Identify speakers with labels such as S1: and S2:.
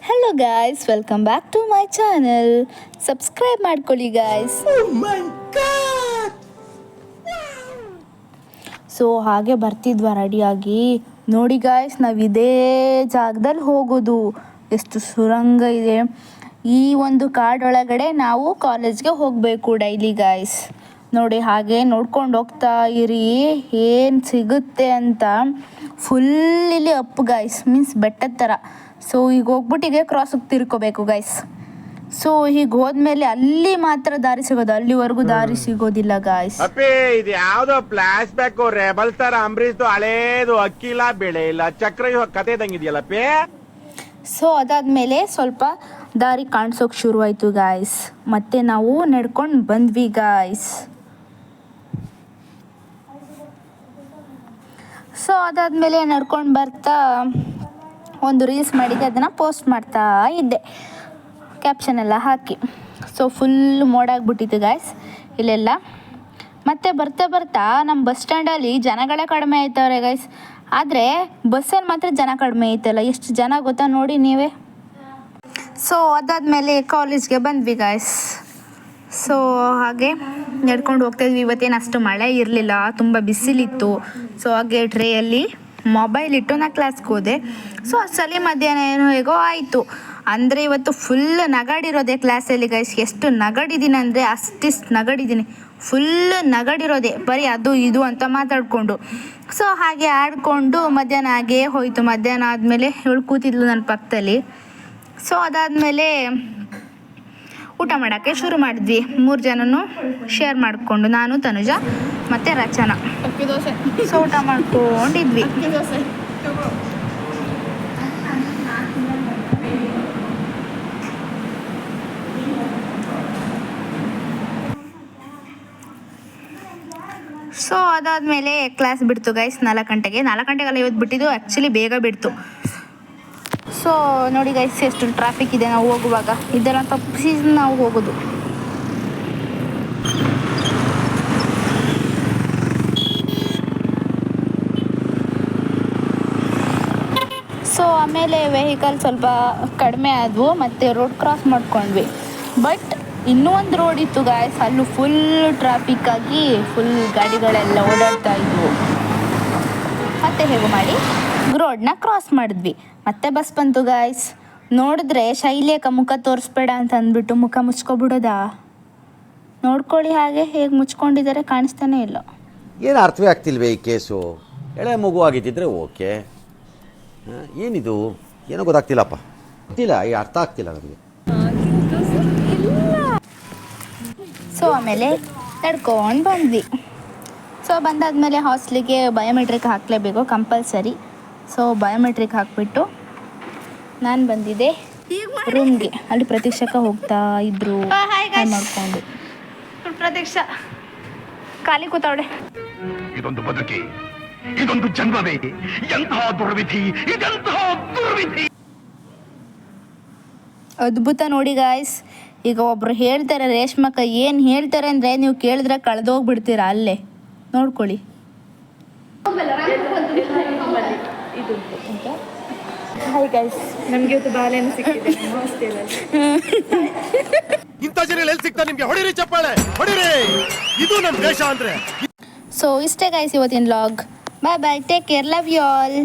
S1: Hello guys, welcome back to my channel. Subscribe ಮಾಡ್ಕೊಳ್ಳಿ guys. So ಹಾಗೆ ಬರ್ತಿದ್ವಾ ರೆಡಿಯಾಗಿ. ನೋಡಿ ಗಾಯ್ಸ್, ನಾವು ಇದೇ ಜಾಗದಲ್ಲಿ ಹೋಗೋದು. ಎಷ್ಟು ಸುರಂಗ ಇದೆ. ಈ ಒಂದು ಕಾಡೊಳಗಡೆ ನಾವು ಕಾಲೇಜ್ಗೆ ಹೋಗಬೇಕು ಡೈಲಿ ಗಾಯ್ಸ್. ನೋಡಿ ಹಾಗೆ ನೋಡ್ಕೊಂಡು ಹೋಗ್ತಾ ಇರಿ ಏನು ಸಿಗುತ್ತೆ ಅಂತ. ಫುಲ್ ಇಲ್ಲಿ ಅಪ್ ಗಾಯ್ಸ್, ಮೀನ್ಸ್ ಬೆಟ್ಟದ ಥರ. ಸೊ ಈಗ ಹೋಗ್ಬಿಟ್ಟಿಗೆ ಕ್ರಾಸಿಗೆ ತಿರ್ಕೋಬೇಕು ಗೈಸ್. ಸೊ ಹೀಗೆ ಹೋದ್ಮೇಲೆ ಅಲ್ಲಿ ಮಾತ್ರ ದಾರಿ ಸಿಗೋದು, ಅಲ್ಲಿವರೆಗೂ ದಾರಿ ಸಿಗೋದಿಲ್ಲ ಗಾಯ್ಸ್.
S2: ಅಪ್ಪಿ ಇದು ಯಾವ್ದೋ ಫ್ಲಾಶ್ ಬ್ಯಾಕ್ ರೆಬಲ್ ತರ ಅಂಬರೀಶ್ ಹಳೇದು ಅಕ್ಕಿಲ್ಲ ಬೆಳೆ ಇಲ್ಲ ಚಕ್ರ ಕತೆ ಇದಂಗಿದೆಯಲ್ಲಪ್ಪಿ.
S1: ಸೊ ಅದಾದ್ಮೇಲೆ ಸ್ವಲ್ಪ ದಾರಿ ಕಾಣಿಸೋಕೆ ಶುರುವಾಯಿತು ಗಾಯ್ಸ್. ಮತ್ತೆ ನಾವು ನಡ್ಕೊಂಡು ಬಂದ್ವಿ ಗಾಯ್ಸ್. ಸೊ ಅದಾದ್ಮೇಲೆ ನಡ್ಕೊಂಡು ಬರ್ತಾ ಒಂದು ರೀಲ್ಸ್ ಮಾಡಿದ್ದೆ, ಅದನ್ನು ಪೋಸ್ಟ್ ಮಾಡ್ತಾ ಇದ್ದೆ ಕ್ಯಾಪ್ಷನ್ ಎಲ್ಲ ಹಾಕಿ. ಸೊ ಫುಲ್ ಮೋಡಾಗ್ಬಿಟ್ಟಿತ್ತು ಗಾಯ್ಸ್ ಇಲ್ಲೆಲ್ಲ. ಮತ್ತು ಬರ್ತಾ ಬರ್ತಾ ನಮ್ಮ ಬಸ್ ಸ್ಟ್ಯಾಂಡಲ್ಲಿ ಜನಗಳೇ ಕಡಿಮೆ ಆಯ್ತವ್ರೆ ಗೈಸ್. ಆದರೆ ಬಸ್ಸಲ್ಲಿ ಮಾತ್ರ ಜನ ಕಡಿಮೆ ಐತಲ್ಲ, ಎಷ್ಟು ಜನ ಗೊತ್ತಾ ನೋಡಿ ನೀವೇ. ಸೊ ಅದಾದಮೇಲೆ ಕಾಲೇಜ್ಗೆ ಬಂದ್ವಿ ಗಾಯ್ಸ್. ಸೊ ಹಾಗೆ ನಡ್ಕೊಂಡು ಹೋಗ್ತಾಯಿದ್ವಿ. ಇವತ್ತೇನು ಅಷ್ಟು ಮಳೆ ಇರಲಿಲ್ಲ, ತುಂಬ ಬಿಸಿಲಿತ್ತು. ಸೊ ಹಾಗೆ ಟ್ರೇಯಲ್ಲಿ ಮೊಬೈಲ್ ಇಟ್ಟು ನಾ ಕ್ಲಾಸ್ಗೆ ಹೋದೆ. ಸೊ ಅಷ್ಟರಲ್ಲಿ ಮಧ್ಯಾಹ್ನ ಏನೋ ಹೇಗೋ ಆಯಿತು. ಅಂದರೆ ಇವತ್ತು ಫುಲ್ ನಗಾಡಿರೋದೆ ಕ್ಲಾಸಲ್ಲಿ ಗೈಸ್. ಎಷ್ಟು ನಗಾಡಿದ್ದೀನಿ ಅಂದರೆ ಅಷ್ಟಿಷ್ಟು ನಗಾಡಿದ್ದೀನಿ. ಫುಲ್ ನಗಾಡಿರೋದೆ, ಬರೀ ಅದು ಇದು ಅಂತ ಮಾತಾಡಿಕೊಂಡು. ಸೊ ಹಾಗೆ ಆಡಿಕೊಂಡು ಮಧ್ಯಾಹ್ನ ಹಾಗೇ ಹೋಯಿತು. ಮಧ್ಯಾಹ್ನ ಆದಮೇಲೆ ಇವಳು ಕೂತಿದ್ಲು ನನ್ನ ಪಕ್ಕದಲ್ಲಿ. ಸೊ ಅದಾದಮೇಲೆ ಊಟ ಮಾಡೋಕ್ಕೆ ಶುರು ಮಾಡಿದ್ವಿ. 3 ಜನನು ಶೇರ್ ಮಾಡಿಕೊಂಡು, ನಾನು, ತನುಜ ಮತ್ತು ರಚನಾ. ಸೊ ಊಟ ಮಾಡ್ಕೊಂಡಿದ್ವಿ. ಸೊ ಅದಾದಮೇಲೆ ಕ್ಲಾಸ್ ಬಿಡ್ತು ಗೈಸ್ 4 ಗಂಟೆಗೆ. 4 ಗಂಟೆಗೆಲ್ಲ ಇವತ್ತು ಬಿಟ್ಟಿದ್ದು, ಆ್ಯಕ್ಚುಲಿ ಬೇಗ ಬಿಡ್ತು. ಸೊ ನೋಡಿ ಗೈಸ್, ಎಷ್ಟು ಟ್ರಾಫಿಕ್ ಇದೆ ನಾವು ಹೋಗುವಾಗ. ಇದೆಲ್ಲ ತಪ್ಪಿಸಿ ನಾವು ಹೋಗೋದು. ಸೊ ಆಮೇಲೆ ವೆಹಿಕಲ್ ಸ್ವಲ್ಪ ಕಡಿಮೆ ಆದವು, ಮತ್ತು ರೋಡ್ ಕ್ರಾಸ್ ಮಾಡ್ಕೊಂಡ್ವಿ. ಬಟ್ ಇನ್ನೂ ಒಂದು ರೋಡ್ ಇತ್ತು ಗಾಯ್ಸ್, ಅಲ್ಲೂ ಫುಲ್ ಟ್ರಾಫಿಕ್ ಆಗಿ ಫುಲ್ ಗಾಡಿಗಳೆಲ್ಲ ಓಡಾಡ್ತಾ ಇದ್ವು. ಮತ್ತೆ ಹೇಗೆ ಮಾಡಿ ರೋಡ್ನ ಕ್ರಾಸ್ ಮಾಡಿದ್ವಿ. ಮತ್ತೆ ಬಸ್ ಬಂತು ಗಾಯ್ಸ್. ನೋಡಿದ್ರೆ ಶೈಲಿಯಕ ಮುಖ ತೋರಿಸ್ಬೇಡ ಅಂತ ಅಂದ್ಬಿಟ್ಟು ಮುಖ ಮುಚ್ಕೊಬಿಡೋದಾ. ನೋಡ್ಕೊಳ್ಳಿ ಹಾಗೆ ಹೇಗೆ ಮುಚ್ಕೊಂಡಿದ್ದಾರೆ, ಕಾಣಿಸ್ತಾನೆ ಇಲ್ಲ.
S3: ಏನು ಅರ್ಥವೇ ಆಗ್ತಿಲ್ವೇ ಈ ಕೇಸು. ಎಳೆ ಮಗು ಆಗಿದ್ದಿದ್ರೆ ಓಕೆ, ಏನಿದು ಏನೋ ಗೊತ್ತಾಗ್ತಿಲ್ಲಪ್ಪ. ಗೊತ್ತಿಲ್ಲ, ಈ ಅರ್ಥ ಆಗ್ತಿಲ್ಲ ನನಗೆ.
S1: ಸೊ ಆಮೇಲೆ ನಡ್ಕೊಂಡು ಬಂದ್ವಿ. ಸೊ ಬಂದಾದಮೇಲೆ ಹಾಸ್ಟ್ಲಿಗೆ ಬಯೋಮೆಟ್ರಿಕ್ ಹಾಕಲೇಬೇಕು, ಕಂಪಲ್ಸರಿ. ಸೊ ಬಯೋಮೆಟ್ರಿಕ್ ಹಾಕಿಬಿಟ್ಟು ನಾನು ಬಂದಿದ್ದೆ ರೂಮ್ಗೆ. ಅಲ್ಲಿ ಪ್ರತೀಕ್ಷಕ ಹೋಗ್ತಾ ಇದ್ರು ಮಾಡ್ಕೊಂಡು. ಪ್ರತೀಕ್ಷಾ ಖಾಲಿ ಕೂತಾವಡೆ.
S4: ಇದೊಂದು ಬದುಕಿ, ಇದೊಂದು ಜನ್ಮವೇ, ಎಂತಹ ದುರ್ವಿಧಿ, ಇದೆಂತಹ ದುರ್ವಿಧಿ.
S1: ಅದ್ಭುತ ನೋಡಿ ಗಾಯ್ಸ್. ಈಗ ಒಬ್ರು ಹೇಳ್ತಾರೆ, ರೇಷ್ಮಕ್ಕ ಏನು ಹೇಳ್ತಾರೆ ಅಂದರೆ ನೀವು ಕೇಳಿದ್ರೆ ಕಳೆದೋಗ್ಬಿಡ್ತೀರಾ. ಅಲ್ಲೇ ನೋಡ್ಕೊಳ್ಳಿ. ಹಾಯ್ ಗೈಸ್, ನಮಗೆ ಇವತ್ತು ಬಾಳೆಹಣ್ಣು ಸಿಕ್ಕಿದೆ
S2: ಇಂಥ ಜನ ಎಲ್ಲಿ ಸಿಗ್ತಾರೆ ನಿಮ್ಗೆ? ಹೊಡಿರಿ ಚಪ್ಪಾಳೆ, ಹೊಡಿರಿ. ಇದು ನಮ್ಮ ದೇಶ ಅಂದ್ರೆ.
S1: ಸೊ ಇಷ್ಟೇ ಗೈಸ್ ಇವತ್ತಿನ vlog. Bye bye, take care, love you all.